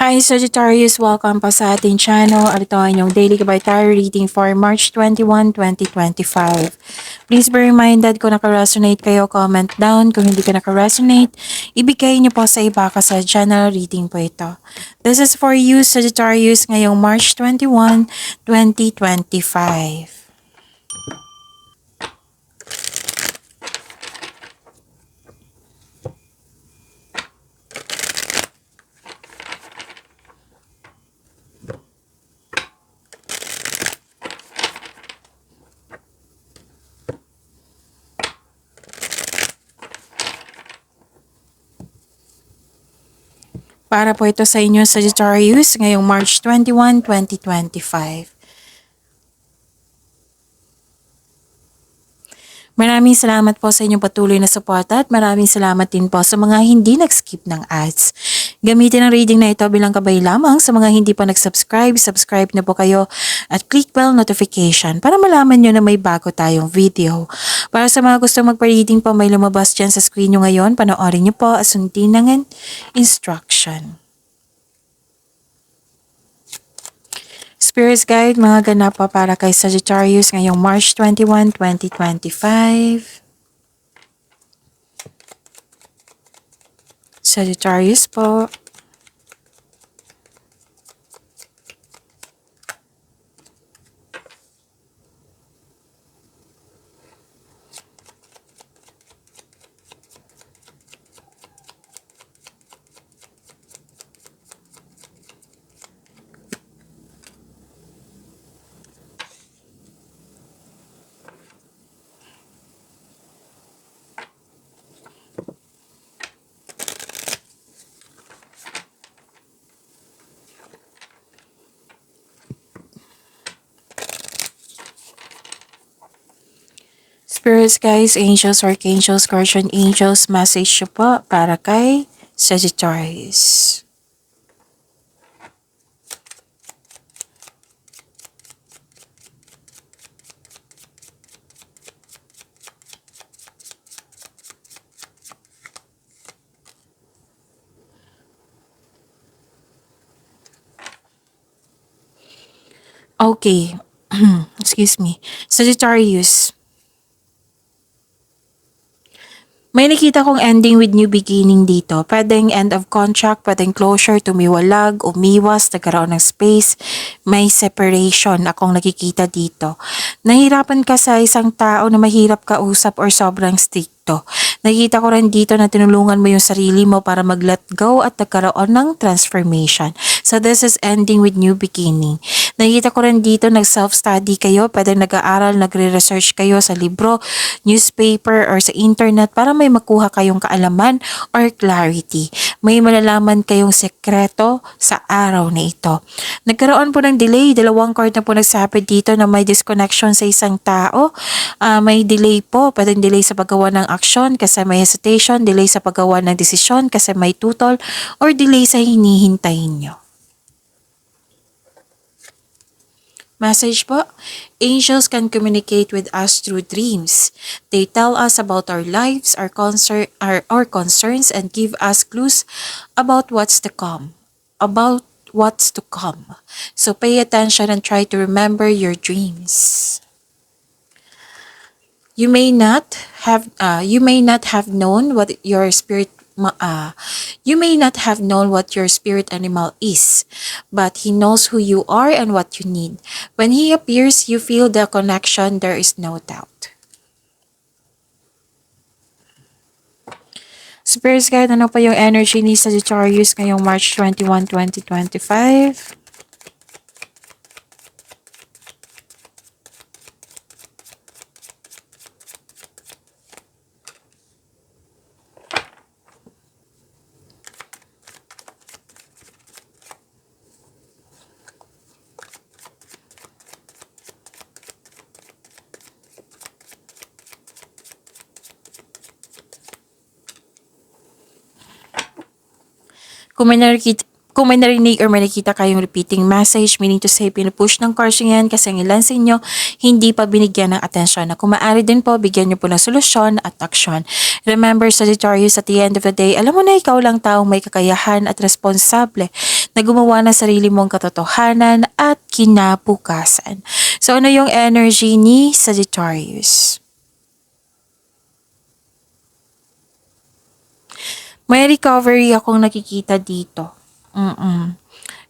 Hi Sagittarius! Welcome pa sa ating channel. Ito ang inyong daily tarot reading for March 21, 2025. Please be reminded kung naka-resonate kayo, comment down. Kung hindi ka naka-resonate, ibigay niyo po sa iba kasi general reading po ito. This is for you Sagittarius ngayong March 21, 2025. Para po ito sa inyo Sagittarius ngayong March 21, 2025. Maraming salamat po sa inyong patuloy na suporta at maraming salamat din po sa mga hindi nag-skip ng ads. Gamitin ang reading na ito bilang gabay lamang sa mga hindi pa nag-subscribe. Subscribe na po kayo at click bell notification para malaman nyo na may bago tayong video. Para sa mga gusto magpa-reading po, may lumabas dyan sa screen nyo ngayon. Panoorin nyo po at sundin ng instruction. Spirit Guide, mga ganap pa para kay Sagittarius ngayong March 21, 2025. Sagittarius po. Spirits, guys, angels, archangels, guardian angels, message nyo po para kay Sagittarius. Okay. Excuse me. Sagittarius. May nakita kong ending with new beginning dito. Pwedeng end of contract, pwedeng closure, tumiwalag, umiwas, nagkaroon ng space, may separation akong nakikita dito. Nahirapan ka sa isang tao na mahirap kausap or sobrang stricto. Nakita ko rin dito na tinulungan mo yung sarili mo para mag-let go at nagkaroon ng transformation. So this is ending with new beginning. Nakita ko rin dito nag-self-study kayo, pwedeng nag-aaral, nagre-research kayo sa libro, newspaper, or sa internet para may makuha kayong kaalaman or clarity. May malalaman kayong sekreto sa araw na ito. Nagkaroon po ng delay, dalawang card na po nagsabi dito na may disconnection sa isang tao. May delay po, pwedeng delay sa paggawa ng aksyon kasi may hesitation, delay sa paggawa ng desisyon kasi may tutol, or delay sa hinihintayin nyo. Message po, angels can communicate with us through dreams. They tell us about our lives, our concerns, and give us clues about what's to come. So pay attention and try to remember your dreams. You may not have known what your spirit animal is, but he knows who you are and what you need. When he appears, you feel the connection, there is no doubt. Spirits Guide, ano pa yung energy ni Sagittarius ngayong March 21, 2025? Kung may narinig or may nakita kayong repeating message, meaning to say, pinupush ng cards yan kasi ang ilan sa inyo hindi pa binigyan ng atensyon. Na kung maaari din po, bigyan nyo po ng solusyon at aksyon. Remember, Sagittarius, at the end of the day, alam mo na ikaw lang taong may kakayahan at responsable na gumawa ng sarili mong katotohanan at kinabukasan. So ano yung energy ni Sagittarius? May recovery akong nakikita dito.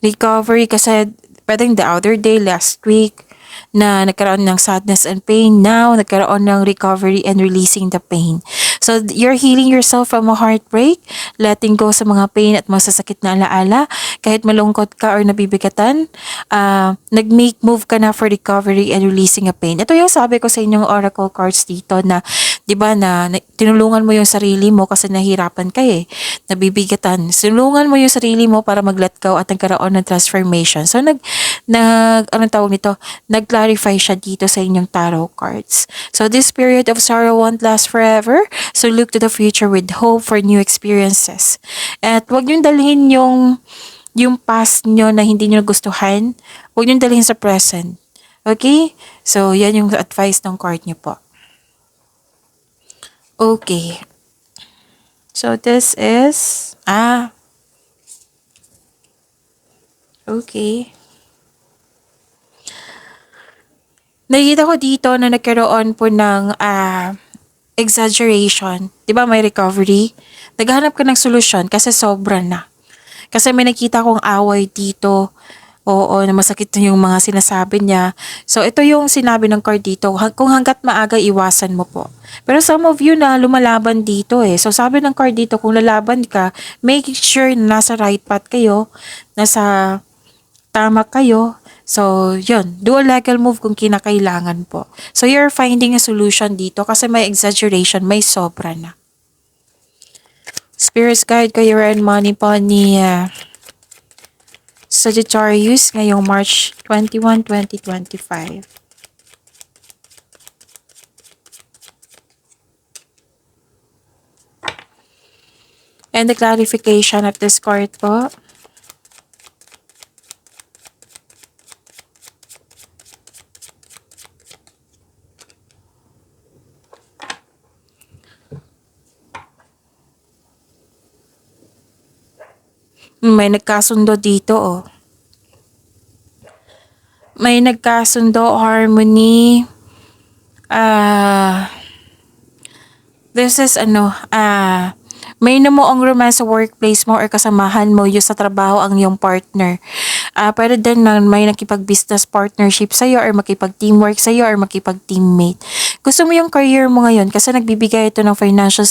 Recovery kasi pwedeng the other day, last week, na nagkaroon ng sadness and pain. Now, nagkaroon ng recovery and releasing the pain. So, you're healing yourself from a heartbreak, letting go sa mga pain at masasakit na alaala. Kahit malungkot ka or nabibigatan, nag-make move ka na for recovery and releasing a pain. Ito yung sabi ko sa inyong oracle cards dito na, di ba, na tinulungan mo yung sarili mo kasi nahirapan ka nabibigatan. Tinulungan mo yung sarili mo para mag-let go at nagkaroon ng transformation. So, anong tawag nito? Nag-clarify siya dito sa inyong tarot cards. So, this period of sorrow won't last forever. So, look to the future with hope for new experiences. At wag niyong dalhin yung past nyo na hindi nyo gustuhan, huwag nyo dalhin sa present. Okay? So, yan yung advice ng card nyo po. Okay. So, this is, okay. Nakikita ko dito na nagkaroon po ng exaggeration. Di ba may recovery? Naghahanap ka ng solusyon kasi sobra na. Kasi may nakita kong away dito. Oo, na masakit na yung mga sinasabi niya. So, ito yung sinabi ng card dito. Kung hanggat maaga, iwasan mo po. Pero some of you na lumalaban dito So, sabi ng card dito, kung lalaban ka, make sure na nasa right path kayo, nasa tama kayo. So, yun. Do a legal move kung kinakailangan po. So, you're finding a solution dito kasi may exaggeration, may sobra na. Spirits guide kayo and money po ni Sagittarius ngayong March 21, 2025. And the clarification of this card po. May nagkasundo dito May nagkasundo, harmony. This is may namuong romance sa workplace mo or kasamahan mo yung sa trabaho ang iyong partner. Pwede din na may nakipag-business partnership sa'yo or makipag-teamwork sa'yo or makipag-teammate. Gusto mo yung career mo ngayon kasi nagbibigay ito ng financial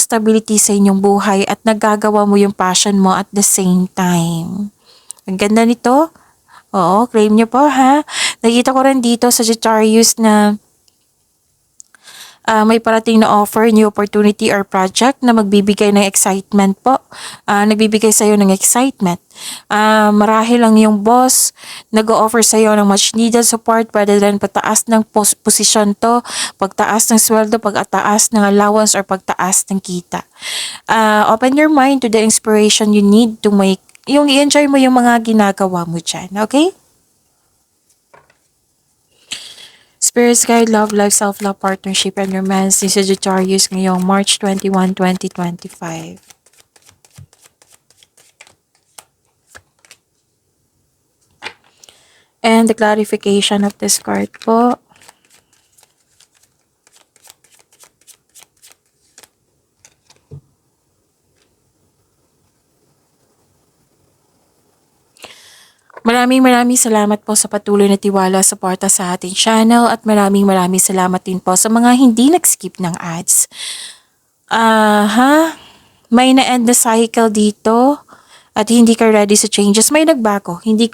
stability sa inyong buhay at nagagawa mo yung passion mo at the same time. Ang ganda nito. Oo, claim nyo po ha. Nakita ko rin dito sa Sagittarius na may parating na offer, new opportunity or project na magbibigay ng excitement po. Nagbibigay sa'yo ng excitement. Marahil lang yung boss nag-o-offer sa'yo ng much needed support, pwede rin pagtaas ng posisyon to, pagtaas ng sweldo, pagtaas ng allowance or pagtaas ng kita. Open your mind to the inspiration you need to make, yung i-enjoy mo yung mga ginagawa mo dyan, okay? Spirits guide, love, life, self-love, partnership, and romance ni Sagittarius ngayong March 21, 2025. And the clarification of this card po. Maraming salamat po sa patuloy na tiwala at suporta sa ating channel at maraming salamat din po sa mga hindi nag-skip ng ads. May na-end na cycle dito at hindi ka ready sa changes. May nagbago. Hindi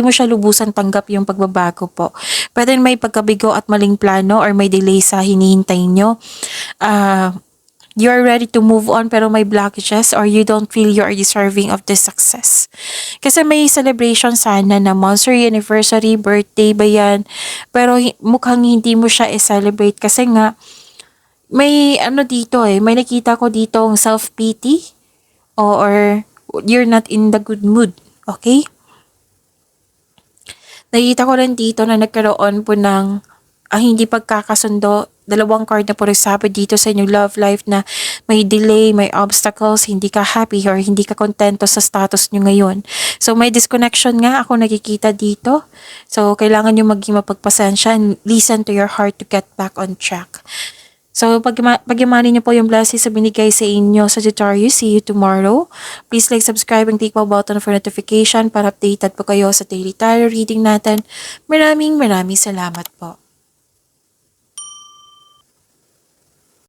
mo siya lubusan tanggap yung pagbabago po. Pwede may pagkabigo at maling plano or may delay sa hinihintay nyo. You're ready to move on pero may blockages or you don't feel you are deserving of this success. Kasi may celebration sana na months anniversary, birthday ba yan? Pero mukhang hindi mo siya i-celebrate kasi nga may dito may nakita ko dito ang self-pity or you're not in the good mood. Okay? Nakita ko rin dito na nagkaroon po ng hindi pagkakasundo dalawang card na puro sabi dito sa inyong love life na may delay, may obstacles, hindi ka happy or hindi ka kontento sa status nyo ngayon. So may disconnection nga ako nakikita dito. So kailangan nyo maging mapagpasensya and listen to your heart to get back on track. So pagyamanin nyo po yung blessings sa binigay sa inyo, Sagittarius. See you tomorrow. Please like, subscribe, and click po button for notification para updated po kayo sa daily tarot reading natin. Maraming salamat po.